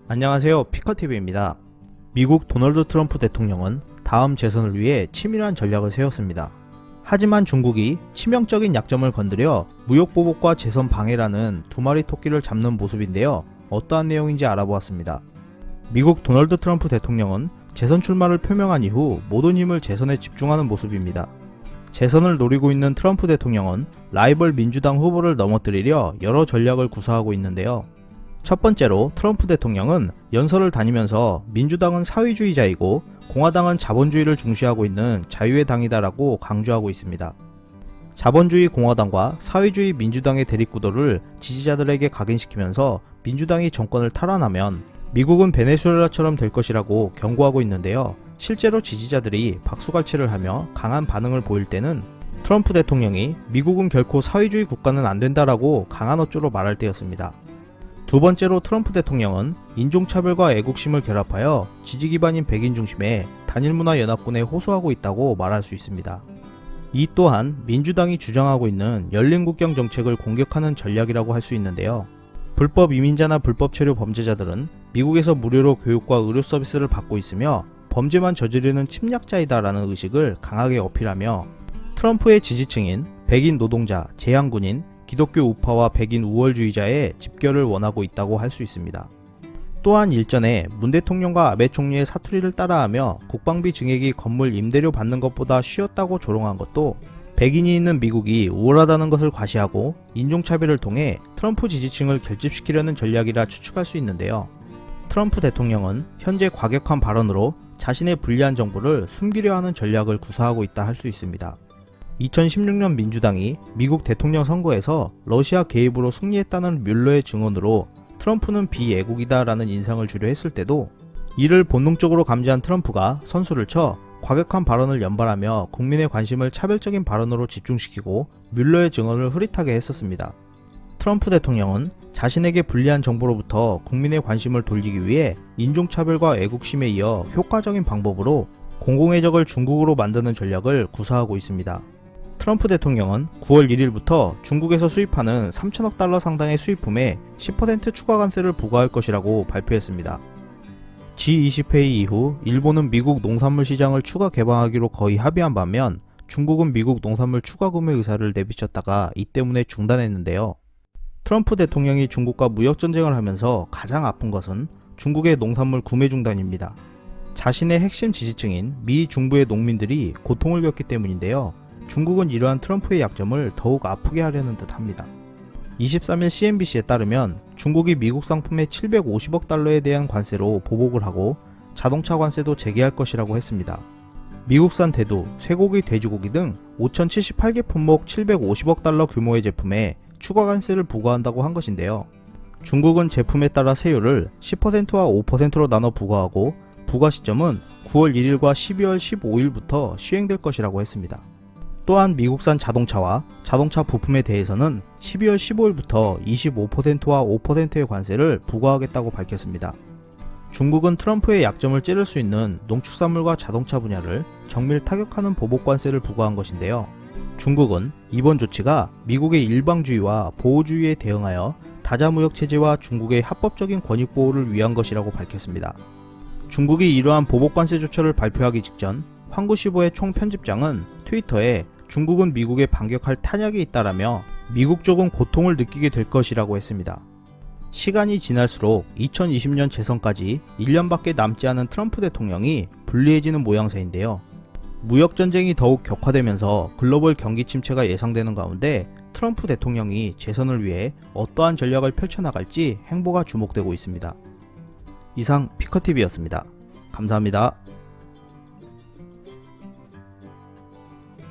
안녕하세요, 피커TV입니다. 미국 도널드 트럼프 대통령은 다음 재선을 위해 치밀한 전략을 세웠습니다. 하지만 중국이 치명적인 약점을 건드려 무역보복과 재선 방해라는 두 마리 토끼를 잡는 모습인데요. 어떠한 내용인지 알아보았습니다. 미국 도널드 트럼프 대통령은 재선 출마를 표명한 이후 모든 힘을 재선에 집중하는 모습입니다. 재선을 노리고 있는 트럼프 대통령은 라이벌 민주당 후보를 넘어뜨리려 여러 전략을 구사하고 있는데요. 첫 번째로 트럼프 대통령은 연설을 다니면서 민주당은 사회주의자이고 공화당은 자본주의를 중시하고 있는 자유의 당이다라고 강조하고 있습니다. 자본주의 공화당과 사회주의 민주당의 대립구도를 지지자들에게 각인시키면서 민주당이 정권을 탈환하면 미국은 베네수엘라처럼 될 것이라고 경고하고 있는데요. 실제로 지지자들이 박수갈채를 하며 강한 반응을 보일 때는 트럼프 대통령이 미국은 결코 사회주의 국가는 안 된다라고 강한 어조로 말할 때였습니다. 두 번째로 트럼프 대통령은 인종차별과 애국심을 결합하여 지지 기반인 백인 중심의 단일문화연합군에 호소하고 있다고 말할 수 있습니다. 이 또한 민주당이 주장하고 있는 열린 국경 정책을 공격하는 전략이라고 할 수 있는데요. 불법 이민자나 불법 체류 범죄자들은 미국에서 무료로 교육과 의료 서비스를 받고 있으며 범죄만 저지르는 침략자이다라는 의식을 강하게 어필하며 트럼프의 지지층인 백인 노동자, 재향군인, 기독교 우파와 백인 우월주의자의 집결을 원하고 있다고 할 수 있습니다. 또한 일전에 문 대통령과 아베 총리의 사투리를 따라하며 국방비 증액이 건물 임대료 받는 것보다 쉬웠다고 조롱한 것도 백인이 있는 미국이 우월하다는 것을 과시하고 인종차별을 통해 트럼프 지지층을 결집시키려는 전략이라 추측할 수 있는데요. 트럼프 대통령은 현재 과격한 발언으로 자신의 불리한 정보를 숨기려 하는 전략을 구사하고 있다 할 수 있습니다. 2016년 민주당이 미국 대통령 선거에서 러시아 개입으로 승리했다는 뮬러의 증언으로 트럼프는 비애국이다라는 인상을 주려 했을 때도 이를 본능적으로 감지한 트럼프가 선수를 쳐 과격한 발언을 연발하며 국민의 관심을 차별적인 발언으로 집중시키고 뮬러의 증언을 흐릿하게 했었습니다. 트럼프 대통령은 자신에게 불리한 정보로부터 국민의 관심을 돌리기 위해 인종차별과 애국심에 이어 효과적인 방법으로 공공의 적을 중국으로 만드는 전략을 구사하고 있습니다. 트럼프 대통령은 9월 1일부터 중국에서 수입하는 3천억 달러 상당의 수입품에 10% 추가 관세를 부과할 것이라고 발표했습니다. G20회의 이후 일본은 미국 농산물 시장을 추가 개방하기로 거의 합의한 반면 중국은 미국 농산물 추가 구매 의사를 내비쳤다가 이 때문에 중단했는데요. 트럼프 대통령이 중국과 무역전쟁을 하면서 가장 아픈 것은 중국의 농산물 구매 중단입니다. 자신의 핵심 지지층인 미 중부의 농민들이 고통을 겪기 때문인데요. 중국은 이러한 트럼프의 약점을 더욱 아프게 하려는 듯 합니다. 23일 CNBC에 따르면 중국이 미국 상품에 750억 달러에 대한 관세로 보복을 하고 자동차 관세도 재개할 것이라고 했습니다. 미국산 대두, 쇠고기, 돼지고기 등 5,078개 품목 750억 달러 규모의 제품에 추가 관세를 부과한다고 한 것인데요. 중국은 제품에 따라 세율을 10%와 5%로 나눠 부과하고 부과 시점은 9월 1일과 12월 15일부터 시행될 것이라고 했습니다. 또한 미국산 자동차와 자동차 부품에 대해서는 12월 15일부터 25%와 5%의 관세를 부과하겠다고 밝혔습니다. 중국은 트럼프의 약점을 찌를 수 있는 농축산물과 자동차 분야를 정밀 타격하는 보복 관세를 부과한 것인데요. 중국은 이번 조치가 미국의 일방주의와 보호주의에 대응하여 다자무역 체제와 중국의 합법적인 권익 보호를 위한 것이라고 밝혔습니다. 중국이 이러한 보복 관세 조처를 발표하기 직전 황구시보의 총편집장은 트위터에 중국은 미국에 반격할 탄약이 있다라며 미국 쪽은 고통을 느끼게 될 것이라고 했습니다. 시간이 지날수록 2020년 재선까지 1년밖에 남지 않은 트럼프 대통령이 불리해지는 모양새인데요. 무역전쟁이 더욱 격화되면서 글로벌 경기 침체가 예상되는 가운데 트럼프 대통령이 재선을 위해 어떠한 전략을 펼쳐나갈지 행보가 주목되고 있습니다. 이상 피커TV였습니다. 감사합니다.